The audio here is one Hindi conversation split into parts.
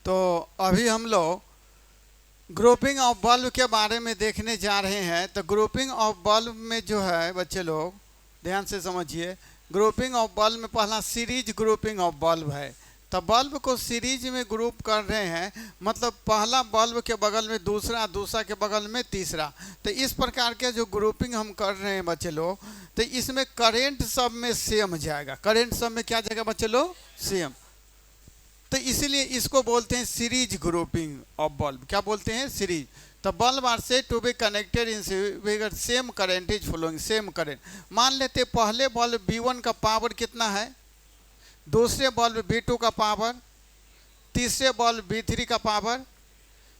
तो अभी हम लोग ग्रुपिंग ऑफ बल्ब के बारे में देखने जा रहे हैं। तो ग्रुपिंग ऑफ बल्ब में जो है बच्चे लोग ध्यान से समझिए, ग्रुपिंग ऑफ बल्ब में पहला सीरीज ग्रुपिंग ऑफ बल्ब है। तो बल्ब को सीरीज में ग्रुप कर रहे हैं, मतलब पहला बल्ब के बगल में दूसरा, दूसरा के बगल में तीसरा। तो इस प्रकार के जो ग्रुपिंग हम कर रहे हैं बच्चे लोग, तो इसमें करेंट सब में सेम जाएगा। करेंट सब में क्या जाएगा बच्चे लोग? सेम। तो इसीलिए इसको बोलते हैं सीरीज ग्रुपिंग ऑफ बल्ब। क्या बोलते हैं? सीरीज। तो bulb are said to be connected in same current is flowing, same current. मान लेते पहले बल्ब B1 का पावर कितना है, दूसरे बल्ब B2 का पावर, तीसरे बल्ब B3 का पावर।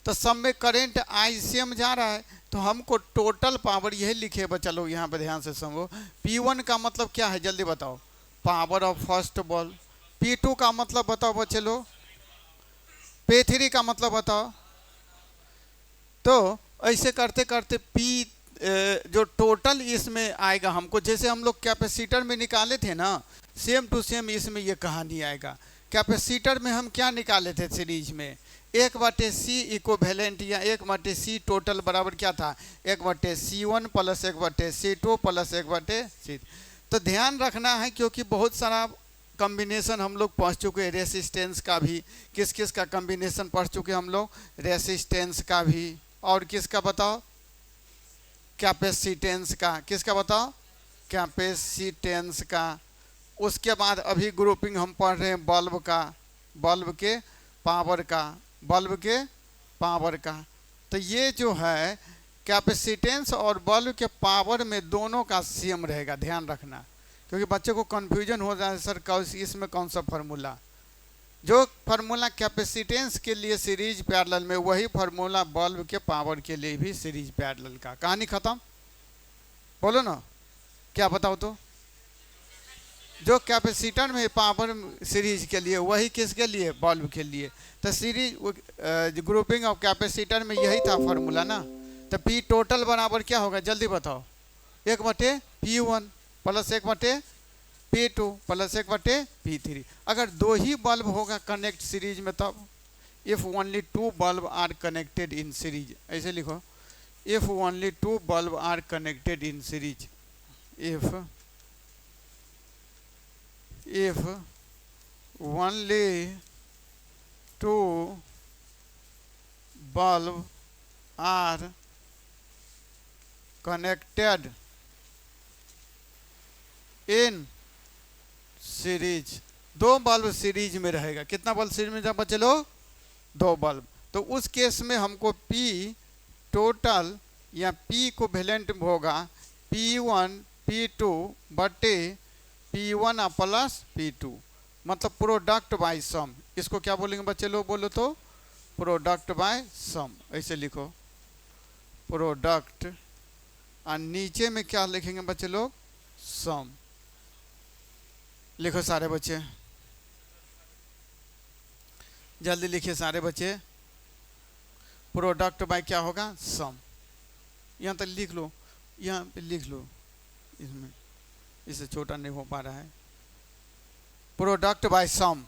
तो सब में करंट आई सेम जा रहा है, तो हमको टोटल पावर यही लिखे बच्चा लोग, यहाँ पे ध्यान से समझो। P1 का मतलब क्या है जल्दी बताओ? Power of first bulb. P2 का मतलब बताओ बच्चे लोग? P3 का मतलब बताओ? तो ऐसे करते करते P जो टोटल इसमें आएगा हमको, जैसे हम लोग कैपेसिटर में निकाले थे ना, सेम टू सेम इसमें ये कहानी आएगा। कैपेसिटर में हम क्या निकाले थे सीरीज में? 1/C इक्विवेलेंट या 1/C टोटल बराबर क्या था? 1/C1 plus 1/C2 plus 1/C। तो ध्यान रखना है, क्योंकि बहुत सारा कॉम्बिनेशन हम लोग पढ़ चुके हैं। रेसिस्टेंस का भी किस किस का कॉम्बिनेशन पढ़ चुके हम लोग? रेसिस्टेंस का भी, और किसका बताओ? कैपेसिटेंस का। किसका बताओ? कैपेसिटेंस का। उसके बाद अभी ग्रुपिंग हम पढ़ रहे हैं बल्ब का, बल्ब के पावर का, बल्ब के पावर का। तो ये जो है कैपेसिटेंस और बल्ब के पावर में दोनों का सेम रहेगा, ध्यान रखना, क्योंकि बच्चे को कन्फ्यूजन हो जाए, सर इसमें कौन सा फार्मूला। जो फार्मूला कैपेसिटेंस के लिए सीरीज पैरेलल में, वही फार्मूला बल्ब के पावर के लिए भी सीरीज पैरेलल का। कहानी खत्म। बोलो ना, क्या बताओ? तो जो कैपेसिटर में पावर सीरीज के लिए, वही किसके लिए? बल्ब के लिए। तो सीरीज ग्रुपिंग ऑफ कैपेसिटर में यही था फार्मूला ना। तो P टोटल बराबर क्या होगा जल्दी बताओ? 1/P1 plus 1/P2 plus 1/P3। अगर दो ही बल्ब होगा कनेक्ट सीरीज में, तब if only two bulb are connected in series, ऐसे लिखो, if only two bulb are connected in series, if only two bulb are connected in series. दो बल्ब सीरीज में रहेगा। कितना बल्ब सीरीज में जब बच्चे लोग? दो बल्ब। तो उस केस में हमको P टोटल या P को वैलेंट होगा P1 P2 बटे P1 प्लस P2, मतलब प्रोडक्ट बाय सम। इसको क्या बोलेंगे बच्चे लोग? बोलो तो प्रोडक्ट बाय सम। ऐसे लिखो प्रोडक्ट, और नीचे में क्या लिखेंगे बच्चे लोग? सम। लिखो सारे बच्चे, जल्दी लिखिए सारे बच्चे। प्रोडक्ट बाय क्या होगा? सम। यहाँ तक लिख लो, यहाँ पे लिख लो, इसमें इससे छोटा नहीं हो पा रहा है। प्रोडक्ट बाय सम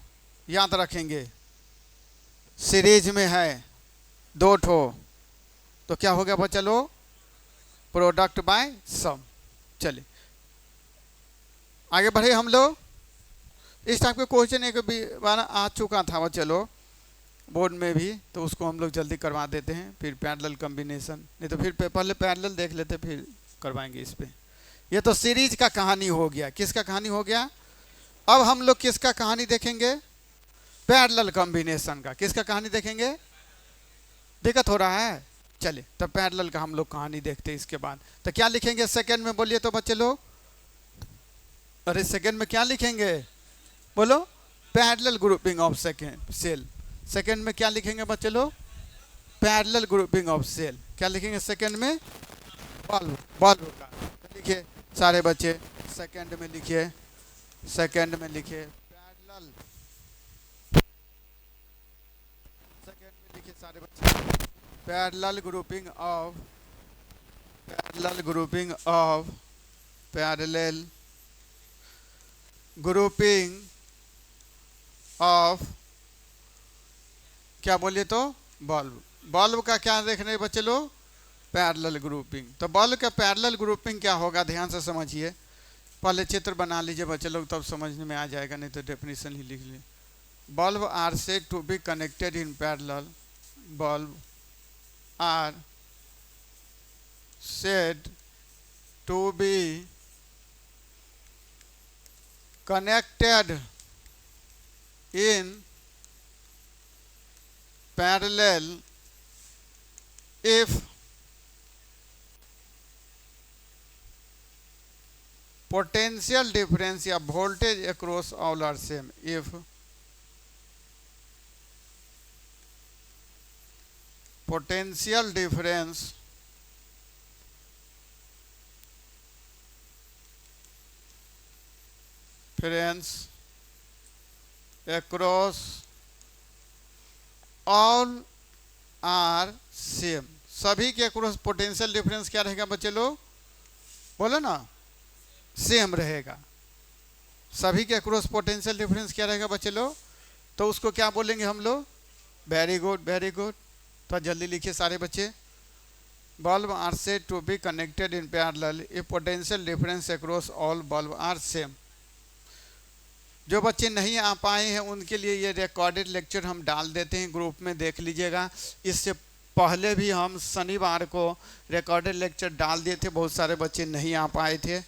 याद रखेंगे। सीरीज में है दो ठो, तो क्या हो गया बच्चा लोग? प्रोडक्ट बाय सम। चलिए आगे बढ़े हम लोग। इस टाइप के क्वेश्चन एक बार आ चुका था बच्चे लोग बोर्ड में भी, तो उसको हम लोग जल्दी करवा देते हैं। फिर पैरेलल कॉम्बिनेशन, नहीं तो फिर पहले पैरेलल देख लेते, फिर करवाएंगे इस पे। ये तो सीरीज का कहानी हो गया। किसका कहानी हो गया? अब हम लोग किसका कहानी देखेंगे? पैरेलल कॉम्बिनेशन का। किसका कहानी देखेंगे? दिक्कत हो रहा है? चलिए तब पैरेलल का हम लोग कहानी देखते हैं इसके बाद। तो क्या लिखेंगे सेकंड में? बोलिए तो बच्चे लोग। अरे सेकंड में क्या लिखेंगे? बोलो। Parallel grouping of second cell. Second में क्या लिखेंगे बच्चे लोग? Parallel grouping of cell. क्या लिखेंगे सेकंड में? बल्ब, बल्ब का। लिखिए सारे बच्चे, सेकंड में लिखिए, सेकंड में लिखिए पैरेलल, सेकंड में लिखिए सारे बच्चे parallel grouping of, parallel grouping of, parallel grouping of क्या बोलिए तो बल्ब। बल्ब का क्या देख रहे हैं बच्चे लोग, पैरेलल ग्रुपिंग। तो बल्ब का पैरेलल ग्रुपिंग क्या होगा, ध्यान से समझिए। पहले चित्र बना लीजिए बच्चे लोग, तब समझने में आ जाएगा, नहीं तो डेफिनेशन ही लिख लीजिए। Bulb are said to be connected in parallel. Bulb are said to be connected in parallel if potential difference या voltage across all are same। if potential difference across all are same। सभी के अक्रॉस पोटेंशियल डिफरेंस क्या रहेगा बच्चे लोग, बोलो ना, सेम रहेगा। सभी के अक्रॉस पोटेंशियल डिफरेंस क्या रहेगा बच्चे लोग, तो उसको क्या बोलेंगे हम लोग, वेरी गुड वेरी गुड। तो जल्दी लिखिए सारे बच्चे। Bulb are said to be connected in parallel if potential difference across all bulb are same. जो बच्चे नहीं आ पाए हैं उनके लिए ये रिकॉर्डेड लेक्चर हम डाल देते हैं, ग्रुप में देख लीजिएगा। इससे पहले भी हम शनिवार को रिकॉर्डेड लेक्चर डाल दिए थे, बहुत सारे बच्चे नहीं आ पाए थे।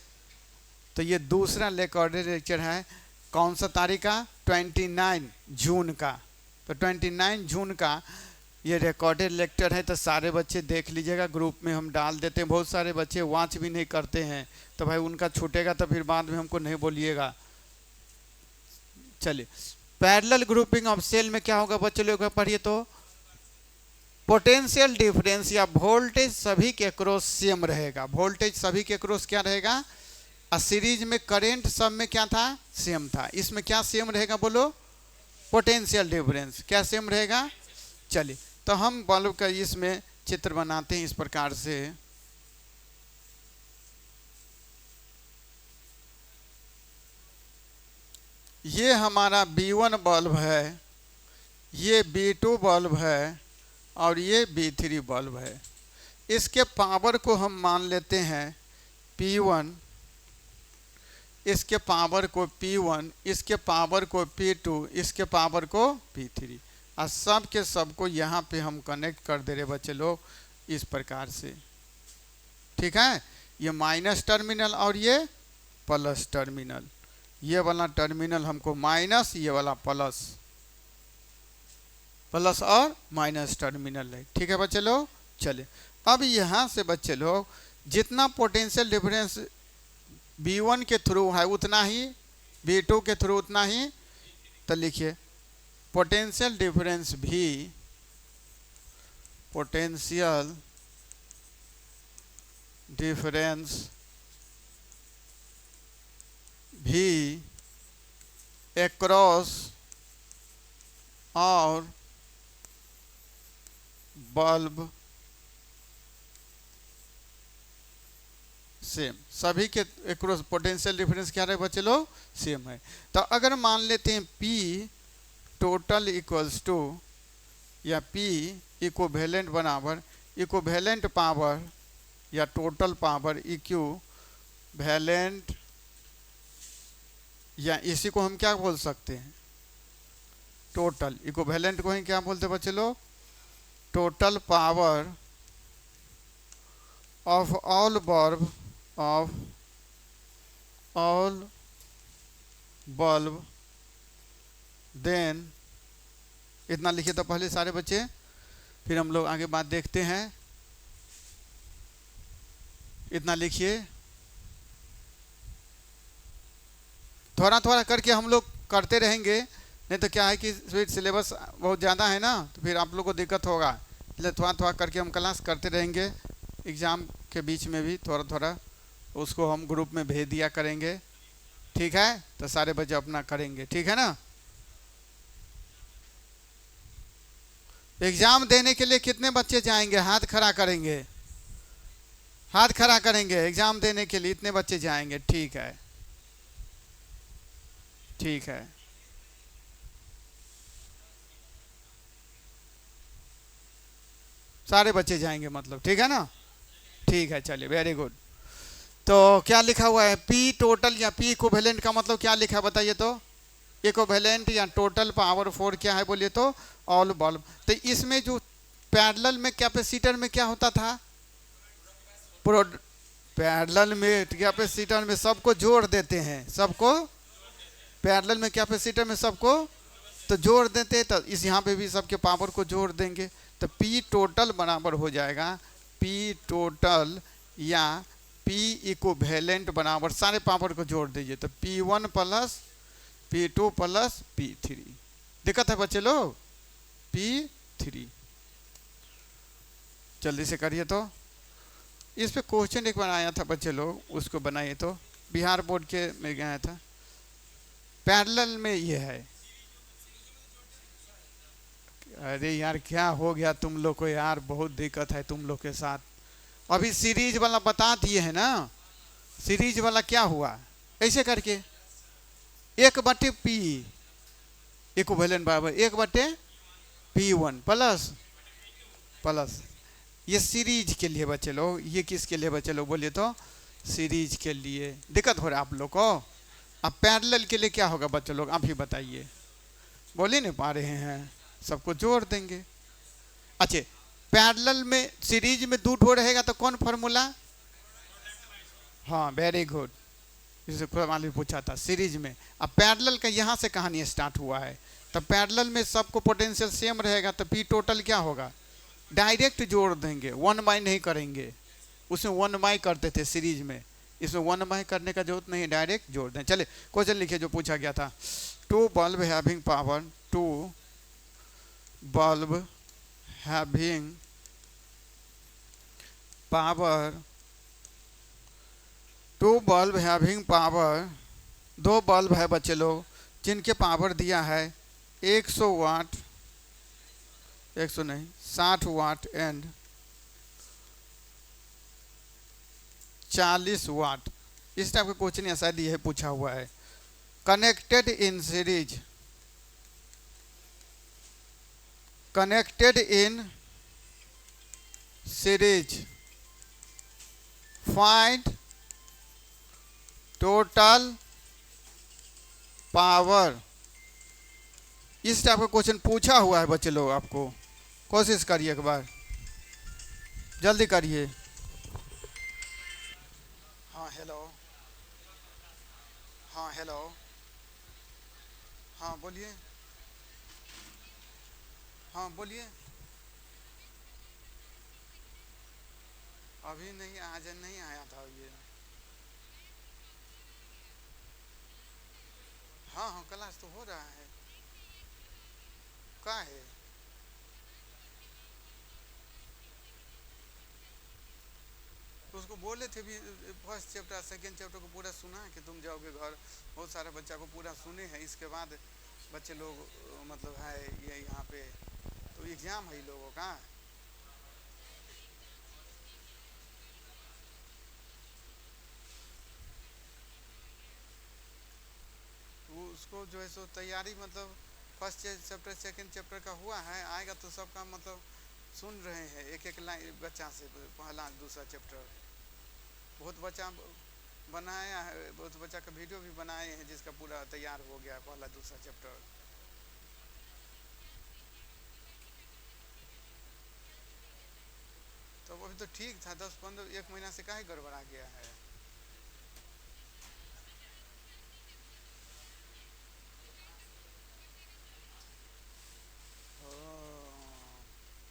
तो ये दूसरा रिकॉर्डेड लेक्चर है, कौन सा तारीख का, 29 जून का। तो 29 जून का ये रिकॉर्डेड लेक्चर है, तो सारे बच्चे देख लीजिएगा, ग्रुप में हम डाल देते हैं। बहुत सारे बच्चे वॉच भी नहीं करते हैं, तो भाई उनका छूटेगा तो फिर बाद में हमको नहीं बोलिएगा। चलिए, पैरेलल ग्रुपिंग ऑफ सेल में क्या होगा बच्चे लोग पढ़िए तो, पोटेंशियल डिफरेंस या वोल्टेज सभी के अक्रॉस सेम रहेगा। वोल्टेज सभी के अक्रॉस क्या रहेगा, और सीरीज में करंट सब में क्या था, सेम था। इसमें क्या सेम रहेगा बोलो, पोटेंशियल डिफरेंस क्या सेम रहेगा। चलिए, तो हम बल्ब का इसमें चित्र बनाते हैं इस प्रकार से। ये हमारा B1 बल्ब है, ये B2 बल्ब है, और ये B3 बल्ब है। इसके पावर को हम मान लेते हैं P1, इसके पावर को P1, इसके पावर को P2, इसके पावर को P3, और सब के सब को यहाँ पे हम कनेक्ट कर दे रहे बच्चे लोग इस प्रकार से। ठीक है, ये माइनस टर्मिनल और ये प्लस टर्मिनल। ये वाला टर्मिनल हमको माइनस, ये वाला प्लस, प्लस और माइनस टर्मिनल है। ठीक है बच्चे लोग। चलिए, अब यहाँ से बच्चे लोग जितना पोटेंशियल डिफरेंस B1 के थ्रू है उतना ही B2 के थ्रू उतना ही। तो लिखिए, पोटेंशियल डिफरेंस भी, पोटेंशियल डिफरेंस भी अक्रॉस और बल्ब सेम। सभी के अक्रॉस पोटेंशियल डिफरेंस क्या रहे बच्चे लोग, सेम है। तो अगर मान लेते हैं P टोटल इक्वल्स टू, या P इक्विवेलेंट बराबर इक्विवेलेंट पावर या टोटल पावर इक्विवेलेंट, या इसी को हम क्या बोल सकते हैं, टोटल। इक्विवेलेंट को ही क्या बोलते हैं बच्चे लोग, total power of all bulb, of all bulb, then इतना लिखिए तो पहले सारे बच्चे, फिर हम लोग आगे बात देखते हैं। इतना लिखिए, थोड़ा थोड़ा करके हम लोग करते रहेंगे, नहीं तो क्या है कि सिलेबस बहुत ज़्यादा है ना, तो फिर आप लोग को दिक्कत होगा। इसलिए थोड़ा थोड़ा करके हम क्लास करते रहेंगे। एग्ज़ाम के बीच में भी थोड़ा थोड़ा उसको हम ग्रुप में भेज दिया करेंगे। ठीक है, तो सारे बच्चे अपना करेंगे, ठीक है ना। एग्ज़ाम देने के लिए कितने बच्चे जाएंगे, हाथ खड़ा करेंगे, हाथ खड़ा करेंगे। एग्ज़ाम देने के लिए इतने बच्चे जाएंगे, ठीक है, ठीक है। सारे बच्चे जाएंगे मतलब, ठीक है ना? ठीक है, चलिए, वेरी गुड। तो क्या लिखा हुआ है? पी टोटल या पी इक्विवेलेंट का मतलब क्या लिखा है बताइए तो? इक्विवेलेंट या टोटल पावर फोर क्या है बोलिए तो? All bulb. तो इसमें जो पैरेलल में कैपेसिटर में क्या होता था? पैरेलल में कैपेसिटर में सबको जोड़ देते हैं, सबको पैरेलल में कैपेसिटर में सबको तो जोड़ देते, तो इस यहाँ पे भी सबके पावर को जोड़ देंगे, तो पी टोटल बराबर हो जाएगा पी टोटल या पी इक्विवेलेंट बराबर सारे पावर को जोड़ दीजिए तो P1 plus P2 plus P3। दिक्कत है बच्चे लोग? P3। जल्दी से करिए। तो इस पे क्वेश्चन एक बार आया था बच्चे लोग, उसको बनाइए तो, बिहार बोर्ड के में गया था। पैरेलल में ये है। अरे यार क्या हो गया तुम लोग को यार, बहुत दिक्कत है तुम लोग के साथ। अभी सीरीज वाला बता दिए है ना, सीरीज वाला क्या हुआ, ऐसे करके 1/P इक्विवेलेंट बराबर 1/P1 प्लस प्लस, ये सीरीज के लिए बच्चे लोग। ये किसके लिए बच्चे लोग बोलिए तो? सीरीज के लिए। दिक्कत हो रहा है आप लोग को? अब पैरेलल के लिए क्या होगा बच्चे लोग, आप ही बताइए, बोल ही नहीं पा रहे हैं। सबको जोड़ देंगे। अच्छा, पैरेलल में सीरीज में 2 ठो रहेगा तो कौन फॉर्मूला? हाँ, वेरी गुड। इसे मालूम पूछा था सीरीज में। अब पैरेलल का यहाँ से कहानी स्टार्ट हुआ है, तो पैरेलल में सबको पोटेंशियल सेम रहेगा, तो पी टोटल क्या होगा? डायरेक्ट जोड़ देंगे, 1/, नहीं करेंगे। उसमें 1/, करते थे सीरीज में, इसमें 1/, करने का जरूरत नहीं, डायरेक्ट जोड़ दें। चले क्वेश्चन लिखिए जो पूछा गया था। 2 bulb having power, 2 bulb having power, 2 bulb having power, 2 bulb है बच्चे लोग जिनके पावर दिया है 100 वाट, 100 नहीं 60 वाट एंड 40 वाट। इस टाइप का क्वेश्चन ऐसा दिया है, पूछा हुआ है। Connected in series, connected in series, find total power. इस टाइप का क्वेश्चन पूछा हुआ है बच्चे लोग। आपको कोशिश करिए एक बार, जल्दी करिए। हाँ हेलो, हाँ हेलो, हाँ बोलिए, हाँ बोलिए। अभी नहीं, आज नहीं आया था ये। हाँ हाँ, क्लास तो हो रहा है। का है? तो उसको बोले थे भी फर्स्ट चैप्टर सेकंड चैप्टर को पूरा सुना कि तुम जाओगे घर, बहुत सारे बच्चा को पूरा सुने हैं, इसके बाद बच्चे लोग मतलब है ये यहाँ पे, तो एग्ज़ाम है लोगों का। वो उसको जो है सो तैयारी मतलब फर्स्ट चैप्टर सेकंड चैप्टर का हुआ है, आएगा तो सबका मतलब सुन रहे हैं एक एक लाइन बच्चा से, पहला दूसरा चैप्टर। बहुत बच्चा बनाया है, बहुत बच्चा का वीडियो भी बनाए हैं जिसका पूरा तैयार हो गया पहला दूसरा चैप्टर। तो अभी तो ठीक था, 10-15 एक महीना से काहे गड़बड़ा गया है?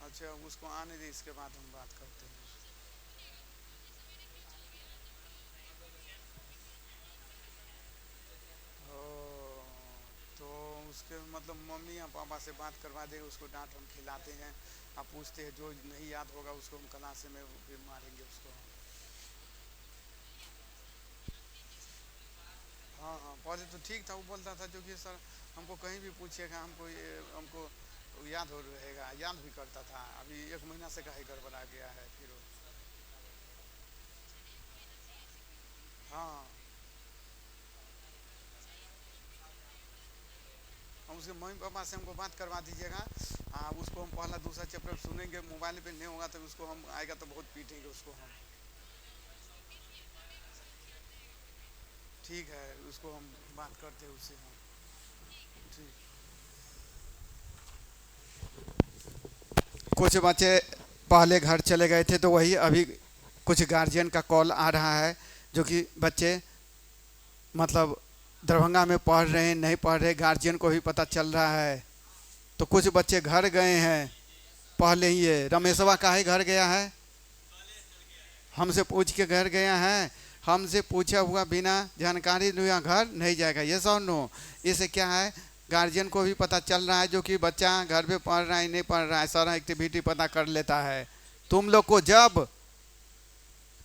अच्छा उसको आने दे, इसके बाद हम बात करते हैं। ओ, तो उसके मतलब मम्मी या पापा से बात करवा देगा, उसको डांट हम खिलाते हैं। आप पूछते हैं जो नहीं याद होगा उसको हम क्लास में फिर मारेंगे उसको। हाँ हाँ, पहले तो ठीक था, वो बोलता था जो कि सर हमको कहीं भी पूछिएगा हमको हमको याद हो रहेगा, याद भी करता था। अभी एक महीना से काहे गड़बड़ा गया है फिर वो। हाँ, हम उसके मम्मी पापा से हमको बात करवा दीजिएगा। हाँ, उसको हम पहला दूसरा चैप्टर सुनेंगे, मोबाइल पे नहीं होगा तो उसको हम आएगा तो बहुत पीटेंगे उसको हम। ठीक है, उसको हम बात करते हैं उससे हम। ठीक। कुछ बच्चे पहले घर चले गए थे तो वही अभी कुछ गार्जियन का कॉल आ रहा है, जो कि बच्चे मतलब दरभंगा में पढ़ रहे हैं, नहीं पढ़ रहे, गार्जियन को भी पता चल रहा है। तो कुछ बच्चे घर गए हैं पहले ही। ये रमेशवा काहे घर गया है? हमसे पूछ के घर गया है। हमसे पूछा हुआ बिना जानकारी लिया घर नहीं जाएगा, ये सब नो। इससे क्या है, गार्जियन को भी पता चल रहा है जो कि बच्चा घर पे पढ़ रहा है नहीं पढ़ रहा है, सारा एक्टिविटी पता कर लेता है। तुम लोग को जब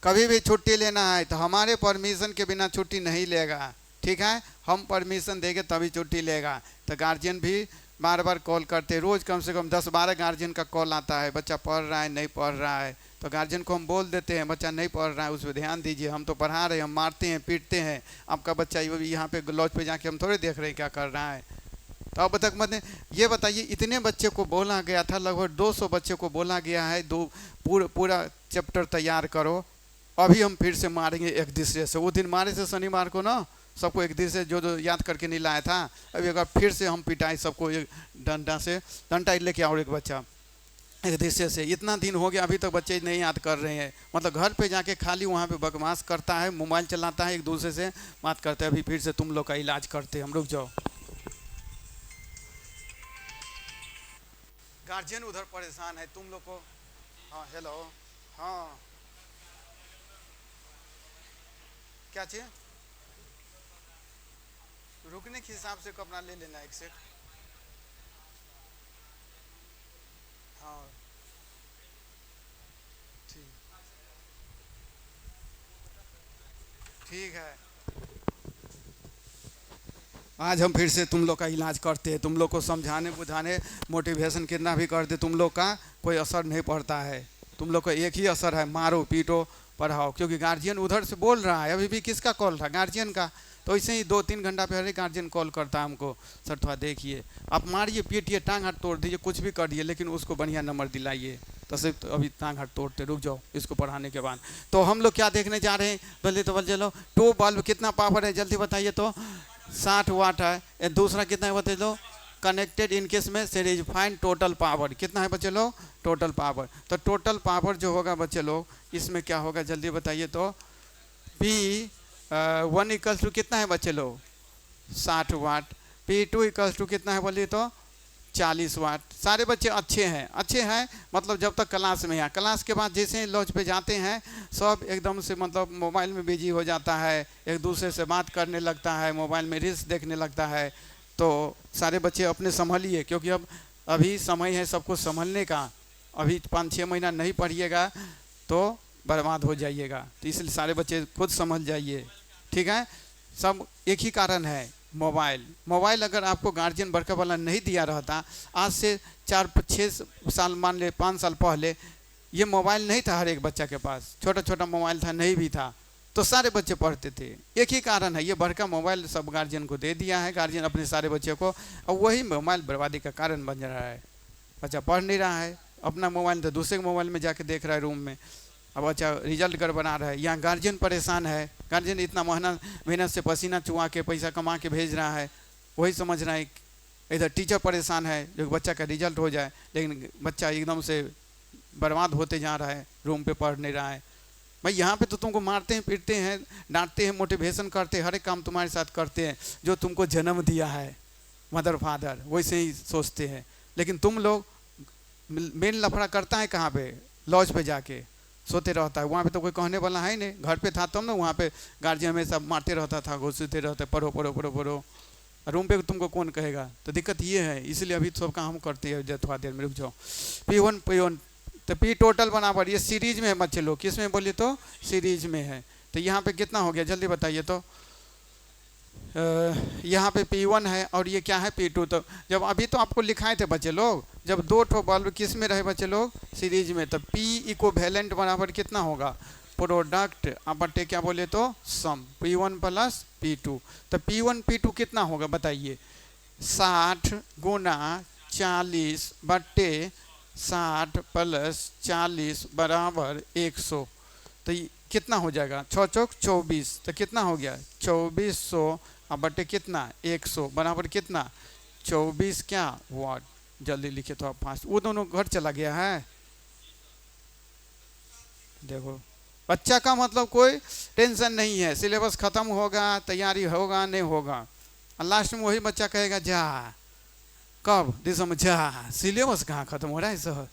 कभी भी छुट्टी लेना है तो हमारे परमिशन के बिना छुट्टी नहीं लेगा, ठीक है? हम परमिशन देंगे तभी छुट्टी लेगा। तो गार्जियन भी बार बार कॉल करते, रोज़ कम से कम 10-12 गार्जियन का कॉल आता है, बच्चा पढ़ रहा है नहीं पढ़ रहा है। तो गार्जियन को हम बोल देते हैं बच्चा नहीं पढ़ रहा है, उस पर ध्यान दीजिए, हम तो पढ़ा रहे हैं, हम मारते हैं पीटते हैं, आपका बच्चा यहाँ पे लॉज पे जाके हम थोड़े देख रहे हैं क्या कर रहा है। तो अब तक मतलब ये बताइए, इतने बच्चे को बोला गया था, लगभग 200 बच्चे को बोला गया है पूरा चैप्टर तैयार करो। अभी हम फिर से मारेंगे एक दूसरे से। वो दिन मारे से शनिवार को ना सबको एक दूसरे जो याद करके नहीं लाया था, अभी अगर फिर से हम पिटाई सबको एक डंडा से, डंडा लेके आओ एक बच्चा एक दूसरे से। इतना दिन हो गया अभी तक बच्चे नहीं याद कर रहे हैं, मतलब घर पे जाके खाली वहाँ पे बकवास करता है, मोबाइल चलाता है, एक दूसरे से बात करते हैं। अभी फिर से तुम लोग का इलाज करते हैं हम, रुक जाओ। गार्जियन उधर परेशान है तुम लोग को। हाँ हेलो, हाँ क्या चाहिए? रुकने के हिसाब से कपड़ा ले लेना एक सेट। हाँ ठीक, ठीक है। आज हम फिर से तुम लोग का इलाज करते हैं, तुम लोग को समझाने बुझाने मोटिवेशन कितना भी करते, तुम लोग का कोई असर नहीं पड़ता है। तुम लोग का एक ही असर है, मारो पीटो पढ़ाओ। क्योंकि गार्जियन उधर से बोल रहा है, अभी भी किसका कॉल था? गार्जियन का। तो ऐसे ही 2-3 घंटा पहले गार्जियन कॉल करता है हमको, सर थोड़ा देखिए, आप मारिए पीटिए टांग हाथ तोड़ दीजिए कुछ भी करिए, लेकिन उसको बढ़िया नंबर दिलाइए। तो सिर्फ अभी टांग हाथ तोड़ते, रुक जाओ इसको पढ़ाने के बाद। तो हम लोग क्या देखने जा रहे हैं? बोले तो बोल चलो, 2 बल्ब कितना पावर है जल्दी बताइए तो? 60 वाट है। दूसरा कितना है बताइए लो? कनेक्टेड इन केस में सीरीज फाइन टोटल पावर कितना है बच्चे लोग? Total power. तो टोटल पावर जो होगा बच्चे लोग, इसमें क्या होगा जल्दी बताइए तो? P1 इक्वल्स टू कितना है बच्चे लोग? 60 वाट। P2 इक्वल्स टू कितना है बोलिए तो? 40 वाट। सारे बच्चे अच्छे हैं, अच्छे हैं मतलब जब तक क्लास में है। क्लास के बाद जैसे ही लॉज पे जाते हैं सब एकदम से मतलब मोबाइल में बिजी हो जाता है, एक दूसरे से बात करने लगता है, मोबाइल में रील्स देखने लगता है। तो सारे बच्चे अपने संभलिए, क्योंकि अब अभी समय है सबको संभलने का। अभी 5-6 महीना नहीं पढ़िएगा तो बर्बाद हो जाइएगा। तो इसलिए सारे बच्चे खुद समझ जाइए, ठीक है? सब एक ही कारण है, मोबाइल। मोबाइल अगर आपको गार्जियन बड़का वाला नहीं दिया रहता, आज से 4-6 साल मान ले 5 साल पहले ये मोबाइल नहीं था हर एक बच्चा के पास, छोटा छोटा मोबाइल था, नहीं भी था, तो सारे बच्चे पढ़ते थे। एक ही कारण है, ये बड़का मोबाइल सब गार्जियन को दे दिया है, गार्जियन अपने सारे बच्चे को, और वही मोबाइल बर्बादी का कारण बन रहा है। बच्चा पढ़ नहीं रहा है, अपना मोबाइल तो दूसरे के मोबाइल में जाके देख रहा है रूम में, अब बच्चा रिजल्ट गड़बड़ा रहा है। यहाँ गार्जियन परेशान है, गार्जियन इतना मेहनत से पसीना चुआ के पैसा कमा के भेज रहा है, वही समझ रहा है। इधर टीचर परेशान है जो बच्चा का रिजल्ट हो जाए, लेकिन बच्चा एकदम से बर्बाद होते जा रहा है, रूम पे पढ़ नहीं रहा है। भाई यहाँ पे तो तुमको मारते हैं पीटते हैं डांटते हैं मोटिवेशन करते हैं, हर एक काम तुम्हारे साथ करते हैं, जो तुमको जन्म दिया है मदर फादर वैसे ही सोचते हैं। लेकिन तुम लोग मेन लफड़ा करता है कहाँ पे? लॉज पे जाके सोते रहता है, वहाँ पे तो कोई कहने वाला है ही नहीं। घर पे था तब ना, वहाँ पे गार्जियन हमेशा मारते रहता था, घुसते रहते, पढ़ो पढ़ो पढ़ो पढ़ो। रूम पे तुमको कौन कहेगा? तो दिक्कत ये है, इसलिए अभी सब काम हम करते हैं। थोड़ा देर में रुक जाओ। P1 तो P टोटल बराबर, ये सीरीज में है बच्चे लोग, किस में बोलिए तो? सीरीज में है। तो यहाँ पे कितना हो गया जल्दी बताइए तो? यहाँ पे P1 है और ये क्या है P2। तो जब अभी तो आपको लिखाए थे बच्चे लोग, जब 2 ठो बल्ब किस में रहे बच्चे लोग? सीरीज में, तो P इक्विवेलेंट बराबर कितना होगा? प्रोडक्ट अपटे क्या बोले तो? सम। P1 plus P2। तो P1 P2 कितना होगा बताइए? 60 गुना 40/60 प्लस 40 बराबर 100। तो कितना हो जाएगा? 6 चौक 24, तो कितना हो गया? 2400 बटे कितना? 100 बराबर कितना? 24 क्या वाट। जल्दी लिखे तो आप फास्ट। वो दोनों घर चला गया है। देखो बच्चा का मतलब कोई टेंशन नहीं है, सिलेबस खत्म होगा, तैयारी होगा नहीं होगा, और लास्ट में वही बच्चा कहेगा जा कब दिसंबर जा, सिलेबस कहाँ खत्म हो रहा है सर।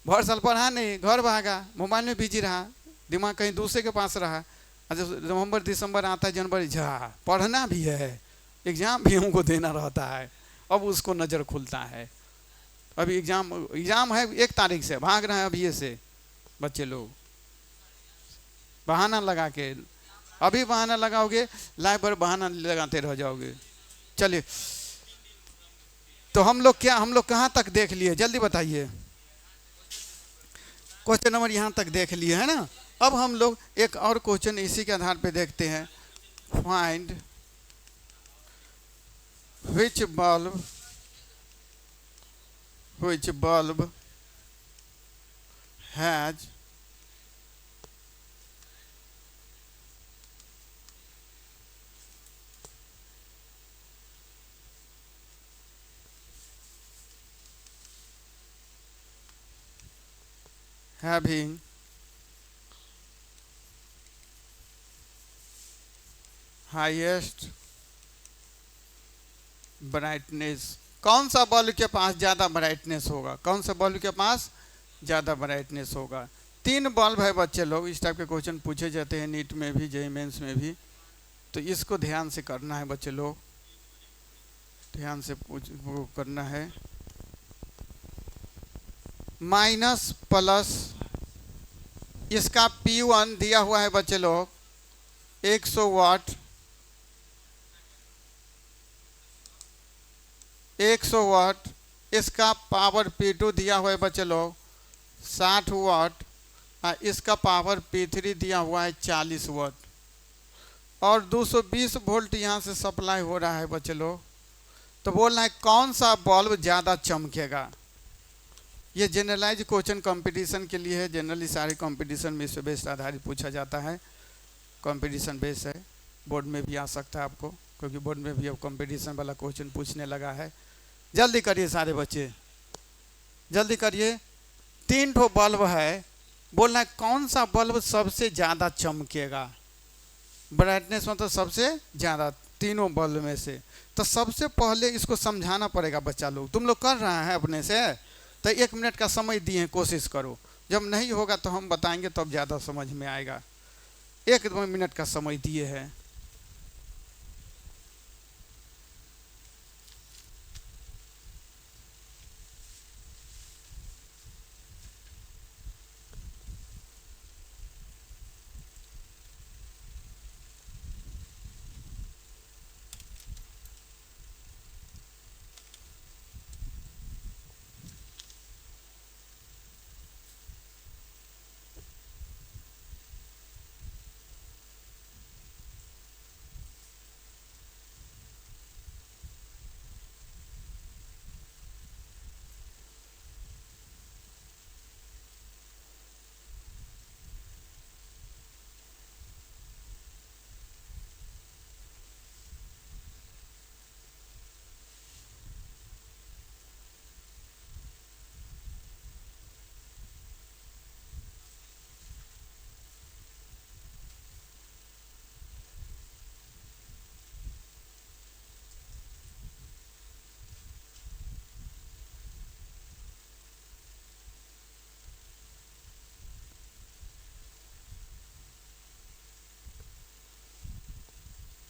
भर साल पढ़ा नहीं, घर भागा, मोबाइल में बिजी रहा, दिमाग कहीं दूसरे के पास रहा। जब नवंबर दिसंबर आता है, जनवरी जा पढ़ना भी है, एग्जाम भी हमको देना रहता है। अब उसको नज़र खुलता है। अभी एग्जाम है 1 तारीख से, भाग रहे हैं अभी ये से बच्चे लोग, बहाना लगा के। अभी बहाना लगाओगे, लाइफ भर बहाना लगाते रह जाओगे। चलिए, तो हम लोग कहाँ तक देख लिए, जल्दी बताइए। क्वेश्चन नंबर यहाँ तक देख लिए है ना। अब हम लोग एक और क्वेश्चन इसी के आधार पे देखते हैं। Find which bulb has having highest brightness. कौन सा बल्ब के पास ज़्यादा ब्राइटनेस होगा? कौन सा बल्ब के पास ज़्यादा ब्राइटनेस होगा? 3 बल्ब है बच्चे लोग, इस टाइप के क्वेश्चन पूछे जाते हैं नीट में भी, जेईई मेंस में भी। तो इसको ध्यान से करना है बच्चे लोग, ध्यान से वो करना है। माइनस प्लस, इसका P1 दिया हुआ है बच्चे लोग 100 वाट, 100 वाट। इसका पावर P2 दिया हुआ है बच्चे लोग 60 वाट, और इसका पावर P3 दिया हुआ है 40 वाट, और 220 वोल्ट यहाँ से सप्लाई हो रहा है बच्चे लोग। तो बोल रहा है कौन सा बल्ब ज़्यादा चमकेगा। ये जनरलाइज क्वेश्चन कंपटीशन के लिए है। जनरली सारे कंपटीशन में इस बेस्ड आधारित पूछा जाता है, कंपटीशन बेस है। बोर्ड में भी आ सकता है आपको, क्योंकि बोर्ड में भी अब कंपटीशन वाला क्वेश्चन पूछने लगा है। जल्दी करिए सारे बच्चे, जल्दी करिए। 3 ठो बल्ब है, बोलना है कौन सा बल्ब सबसे ज़्यादा चमकेगा। ब्राइटनेस मतलब सबसे ज़्यादा तीनों बल्ब में से। तो सबसे पहले इसको समझाना पड़ेगा बच्चा लोग। तुम लोग कर रहे हैं अपने से, तो 1 मिनट का समय दिए, कोशिश करो। जब नहीं होगा तो हम बताएंगे, तब ज़्यादा समझ में आएगा। 1-2 मिनट का समय दिए हैं।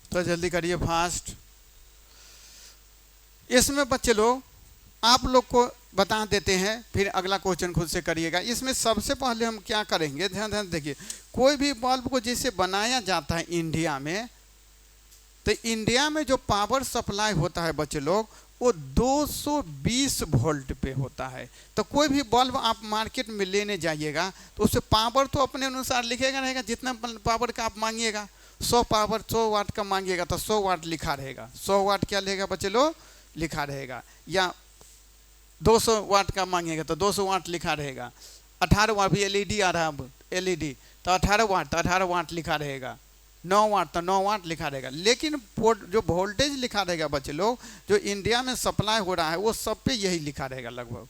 तो जल्दी करिए फास्ट। इसमें बच्चे लोग आप लोग को बता देते हैं, फिर अगला क्वेश्चन खुद से करिएगा। इसमें सबसे पहले हम क्या करेंगे, ध्यान देखिए। कोई भी बल्ब को जैसे बनाया जाता है इंडिया में, तो इंडिया में जो पावर सप्लाई होता है बच्चे लोग, वो 220 वोल्ट पे होता है। तो कोई भी बल्ब आप मार्केट में लेने जाइएगा तो उससे पावर तो अपने अनुसार लिखेगा रहेगा, जितना पावर का आप मांगिएगा। 100 वाट का मांगिएगा तो 100 वाट लिखा रहेगा। 100 वाट क्या रहेगा बच्चे लोग, लिखा रहेगा। या 200 वाट का मांगेगा तो 200 वाट लिखा रहेगा। 18 वाट भी एलईडी आ रहा है, अब एलईडी तो 18 वाट तो 18 वाट लिखा रहेगा। 9 वाट तो 9 वाट लिखा रहेगा। लेकिन जो वोल्टेज लिखा रहेगा बच्चे लोग, जो इंडिया में सप्लाई हो रहा है वो सब पे यही लिखा रहेगा लगभग।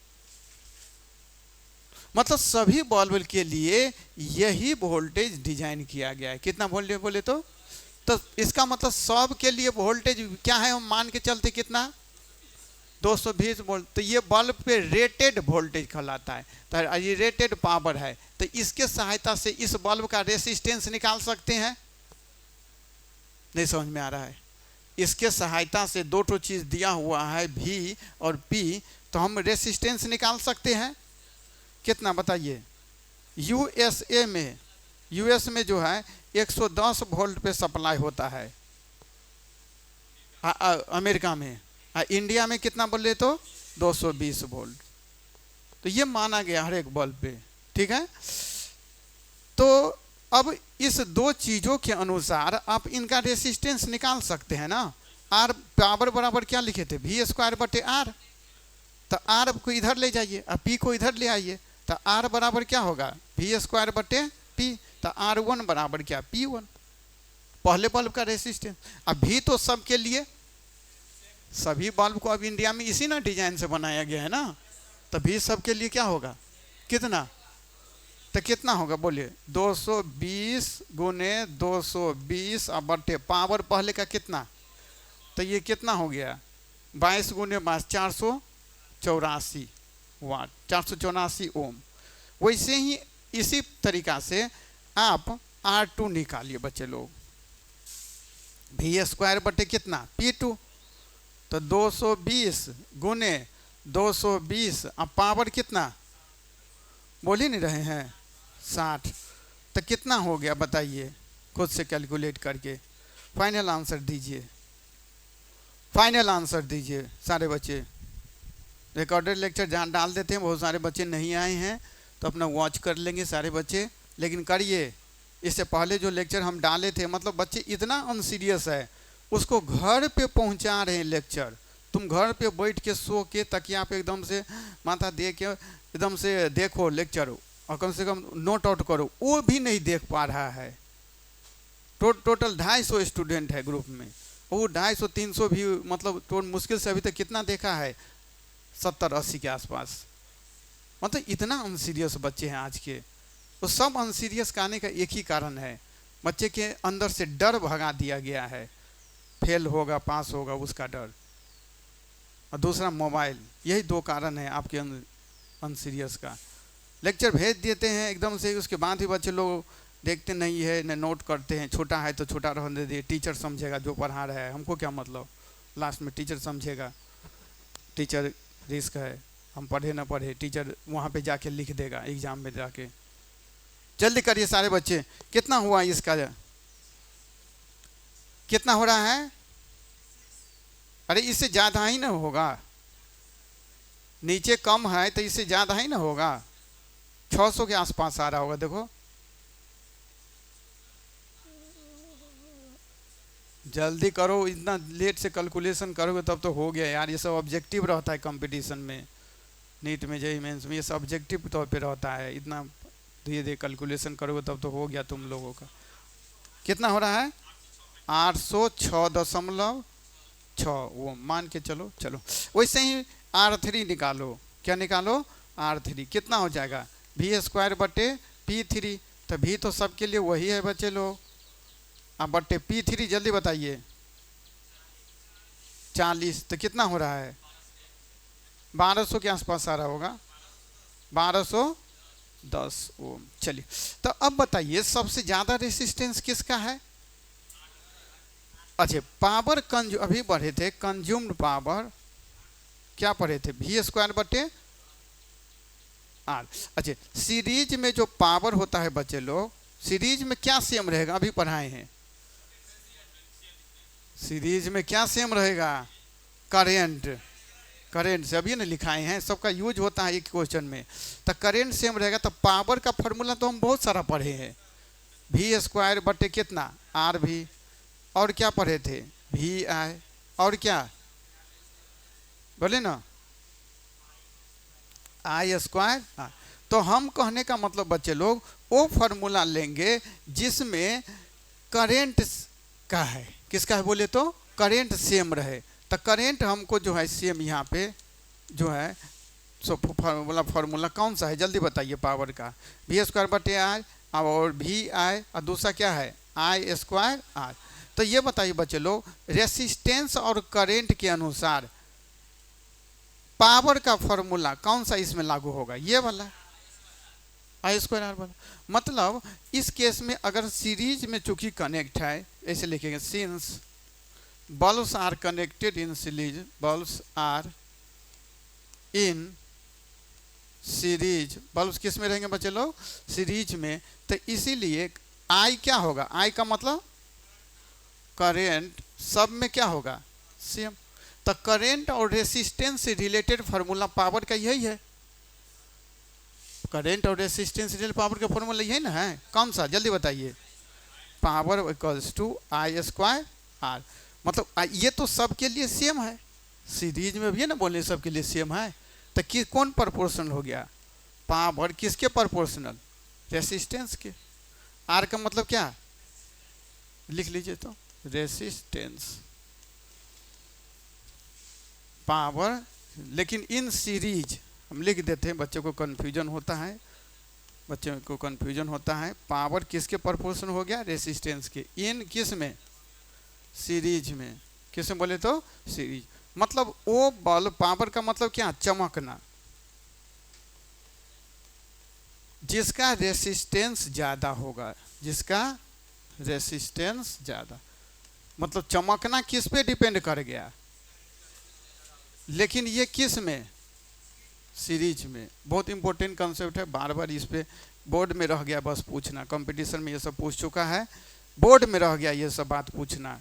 मतलब सभी बल्ब के लिए यही वोल्टेज डिजाइन किया गया है। कितना वोल्टेज बोले तो इसका मतलब सब के लिए वोल्टेज क्या है, हम मान के चलते कितना 220 वोल्ट। तो ये बल्ब पे रेटेड वोल्टेज कहलाता है। तो ये रेटेड पावर है। तो इसके सहायता से इस बल्ब का रेसिस्टेंस निकाल सकते हैं। नहीं समझ में आ रहा है? इसके सहायता से दो तो चीज दिया हुआ है V और P, तो हम रेसिस्टेंस निकाल सकते हैं। कितना बताइए? यूएस में जो है 110 वोल्ट पे सप्लाई होता है अमेरिका में। इंडिया में कितना बोले तो 220 वोल्ट। तो ये माना गया हर एक बल्ब पे, ठीक है। तो अब इस दो चीजों के अनुसार आप इनका रेसिस्टेंस निकाल सकते हैं ना। आर पावर बराबर क्या लिखे थे, V²/R। तो आर को इधर ले जाइए और P को इधर ले आइए, तो आर बराबर क्या होगा, V²/P। तो R1 बराबर क्या, P1, पहले बल्ब का रेसिस्टेंस। अब भी तो सबके लिए, सभी बल्ब को अब इंडिया में इसी ना डिजाइन से बनाया गया है ना। तो भी सबके लिए क्या होगा, कितना, तो कितना होगा बोलिए, 220 गुने 220 अब बटे पावर पहले का कितना, तो ये कितना हो गया 22 गुने 22 484 वाट, 484 ओम। वैसे ही इसी तरीका से आप R2 निकालिए बच्चे लोग, V² बटे कितना P2। तो 220 गुने 220 अब पावर कितना बोल ही नहीं रहे हैं 60। तो कितना हो गया बताइए, खुद से कैलकुलेट करके फाइनल आंसर दीजिए। फाइनल आंसर दीजिए सारे बच्चे। रिकॉर्डेड लेक्चर जहाँ डाल देते हैं, बहुत सारे बच्चे नहीं आए हैं तो अपना वॉच कर लेंगे सारे बच्चे, लेकिन करिए। इससे पहले जो लेक्चर हम डाले थे, मतलब बच्चे इतना अनसीरियस है, उसको घर पे पहुंचा रहे हैं लेक्चर। तुम घर पे बैठ के सो के तकिया पे एकदम से माथा दे के एकदम से देखो लेक्चर और कम से कम नोट आउट करो, वो भी नहीं देख पा रहा है। टोटल 250 स्टूडेंट है ग्रुप में, वो 250 300 भी मतलब तो मुश्किल से अभी तक कितना देखा है 70-80 के आसपास। मतलब इतना अनसीरियस बच्चे हैं आज के। तो सब अनसीरियस का आने का एक ही कारण है, बच्चे के अंदर से डर भगा दिया गया है, फेल होगा पास होगा उसका डर, और दूसरा मोबाइल। यही दो कारण है आपके अनसीरियस का। लेक्चर भेज देते हैं एकदम से, उसके बाद भी बच्चे लोग देखते नहीं है, न नोट करते हैं। छोटा है तो छोटा रहने दे, टीचर समझेगा जो पढ़ा रहा है, हमको क्या मतलब, लास्ट में टीचर समझेगा। टीचर रिस्क है, हम पढ़े ना पढ़े, टीचर वहाँ पे जाके लिख देगा एग्जाम में जाके। जल्दी करिए सारे बच्चे, कितना हुआ इसका, कितना हो रहा है? अरे इससे ज़्यादा ही ना होगा, नीचे कम है तो इससे ज़्यादा ही ना होगा, 600 के आसपास आ रहा होगा। देखो जल्दी करो, इतना लेट से कैलकुलेशन करोगे तब तो हो गया यार। ये सब ऑब्जेक्टिव रहता है कंपटीशन में, नीट में JEE मेंस में ये सब ऑब्जेक्टिव तौर पे रहता है। इतना धीरे धीरे कैलकुलेशन करोगे तब तो हो गया तुम लोगों का। कितना हो रहा है 806.6 वो मान के चलो। चलो वैसे ही R3 निकालो, क्या निकालो R3 कितना हो जाएगा V² बटे P3। तो V तो सबके लिए वही है बच्चे लोग, अब बटे P3 जल्दी बताइए 40। तो कितना हो रहा है 1200 के आसपास आ रहा होगा, 1210 ओम। चलिए तो अब बताइए सबसे ज्यादा रेसिस्टेंस किसका है? अच्छा पावर अभी बढ़े थे, कंज्यूम्ड पावर क्या पढ़े थे V² बटे R। अच्छा सीरीज में जो पावर होता है बच्चे लोग, सीरीज में क्या सेम रहेगा, अभी पढ़ाए हैं सीरीज में क्या सेम रहेगा, करेंट। करेंट से अभी ना लिखाए हैं, सबका यूज होता है एक क्वेश्चन में। तो करेंट सेम रहेगा, तो पावर का फॉर्मूला तो हम बहुत सारा पढ़े हैं, V² बटे कितना RV, और क्या पढ़े थे VI, और क्या बोले ना आई स्क्वायर आर। तो हम कहने का मतलब बच्चे लोग वो फार्मूला लेंगे जिसमें करेंट का है, किसका है बोले तो करेंट सेम रहे। तो करेंट हमको जो है सेम यहाँ पे जो है सो फार्मूला कौन सा है जल्दी बताइए। पावर का वी स्क्वायर बटे आर और वी आई और दूसरा क्या है आई स्क्वायर आर। तो ये बताइए बच्चे लोग रेसिस्टेंस और करंट के अनुसार पावर का फॉर्मूला कौन सा इसमें लागू होगा, ये वाला आई स्क्वायर आर वाला। मतलब इस केस में अगर सीरीज में चूंकि कनेक्ट है ऐसे लिखेंगे since bulbs are connected in series, bulbs are in series, bulb किस में रहेंगे बच्चे लोग सीरीज में। तो इसीलिए आई क्या होगा, आई का मतलब करेंट, सब में क्या होगा सेम। तो करेंट और रेसिस्टेंस से रिलेटेड फार्मूला पावर का यही है। करेंट और रेसिस्टेंस से रिलेटेड पावर का फार्मूला यही ना है, कौन सा जल्दी बताइए। Power equals to I square R. मतलब ये तो सबके लिए सेम है, सीरीज में भी है ना बोले सबके लिए सेम है। तो कौन प्रोपोर्शनल हो गया, पावर किसके प्रोपोर्शनल, रेसिस्टेंस के। आर का मतलब क्या लिख लीजिए तो रेसिस्टेंस पावर, लेकिन इन सीरीज हम लिख देते हैं, बच्चों को कन्फ्यूजन होता है, बच्चों को कन्फ्यूजन होता है। पावर किसके प्रोपोर्शनल हो गया, रेसिस्टेंस के। इन किस में, सीरीज में। किस में बोले तो सीरीज। मतलब वो बल्ब पावर का मतलब क्या, चमकना। जिसका रेसिस्टेंस ज्यादा होगा, जिसका रेसिस्टेंस ज्यादा, मतलब चमकना किस पे डिपेंड कर गया, लेकिन ये किस में, सीरीज में। बहुत इंपॉर्टेंट कंसेप्ट है, बार बार इस पे बोर्ड में रह गया बस पूछना, कंपटीशन में ये सब पूछ चुका है, बोर्ड में रह गया ये सब बात पूछना,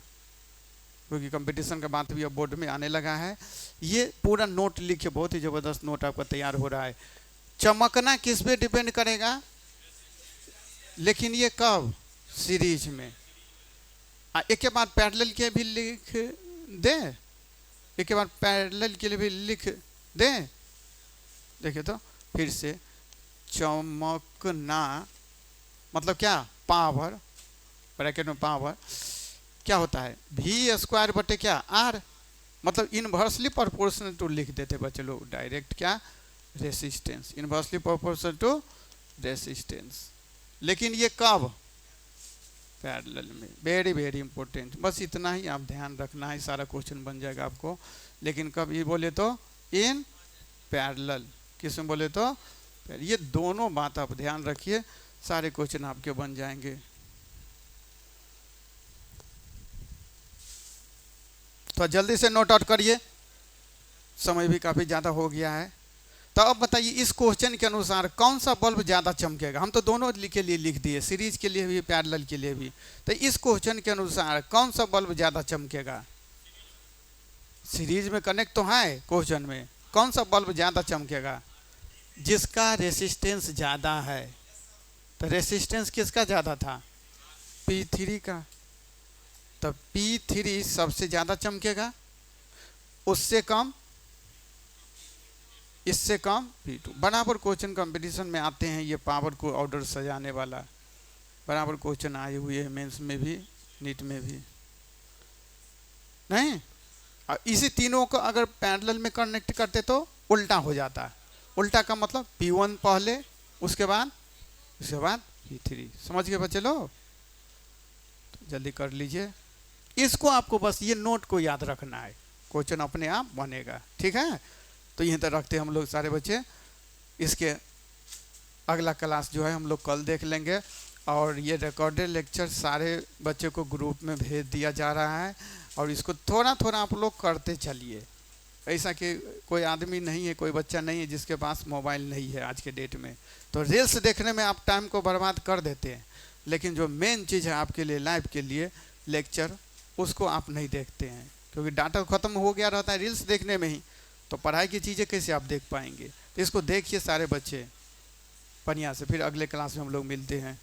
क्योंकि कंपटीशन का बात भी अब बोर्ड में आने लगा है। ये पूरा नोट लिखे, बहुत ही जबरदस्त नोट आपका तैयार हो रहा है। चमकना किस पे डिपेंड करेगा, लेकिन ये कब, सीरीज में। एक के बाद पैरेलल के भी लिख दे, एक के बाद पैरेलल के लिए भी लिख दे। देखिए तो फिर से चमकना मतलब क्या, पावर, ब्रैकेट में पावर क्या होता है वी स्क्वायर बटे क्या आर। मतलब इनवर्सली प्रोपोर्शनल टू लिख देते बच्चे लोग डायरेक्ट, क्या resistance, inversely proportional to resistance. लेकिन ये कब, पैरेलल में। वेरी वेरी इंपॉर्टेंट, बस इतना ही आप ध्यान रखना है, सारा क्वेश्चन बन जाएगा आपको। लेकिन कब ये बोले तो इन पैरेलल, किस में बोले तो, ये दोनों बात आप ध्यान रखिए, सारे क्वेश्चन आपके बन जाएंगे। तो जल्दी से नोट आउट करिए, समय भी काफी ज्यादा हो गया है। तो अब बताइए इस क्वेश्चन के अनुसार कौन सा बल्ब ज्यादा चमकेगा। हम तो दोनों के लिए लिख दिए, सीरीज के लिए भी पैरेलल के लिए भी। तो इस क्वेश्चन के अनुसार कौन सा बल्ब ज्यादा चमकेगा, सीरीज में कनेक्ट तो है क्वेश्चन में, कौन सा बल्ब ज्यादा चमकेगा, जिसका रेसिस्टेंस ज्यादा है। तो रेसिस्टेंस किसका ज्यादा था, P3 का। तो P3 सबसे ज्यादा चमकेगा, उससे कम, इससे कम P2। बराबर क्वेश्चन कंपटीशन में आते हैं, ये पावर को ऑर्डर सजाने वाला बराबर क्वेश्चन आए हुए हैं मेंस में भी, नीट में भी। नहीं, इसी तीनों को अगर पैरेलल में कनेक्ट करते तो उल्टा हो जाता। उल्टा का मतलब P1 पहले, उसके बाद P3। समझ गए बच्चे लोग, तो जल्दी कर लीजिए इसको। आपको बस ये नोट को याद रखना है, क्वेश्चन अपने आप बनेगा, ठीक है। तो यहीं तक रखते हैं हम लोग सारे बच्चे। इसके अगला क्लास जो है हम लोग कल देख लेंगे, और ये रिकॉर्डेड लेक्चर सारे बच्चे को ग्रुप में भेज दिया जा रहा है, और इसको थोड़ा थोड़ा आप लोग करते चलिए। ऐसा कि कोई आदमी नहीं है, कोई बच्चा नहीं है जिसके पास मोबाइल नहीं है आज के डेट में। तो रील्स देखने में आप टाइम को बर्बाद कर देते हैं, लेकिन जो मेन चीज़ है आपके लिए लाइफ के लिए लेक्चर, उसको आप नहीं देखते हैं, क्योंकि डाटा ख़त्म हो गया रहता है रील्स देखने में ही। तो पढ़ाई की चीज़ें कैसे आप देख पाएंगे। तो इसको देखिए सारे बच्चे बढ़िया से। फिर अगले क्लास में हम लोग मिलते हैं।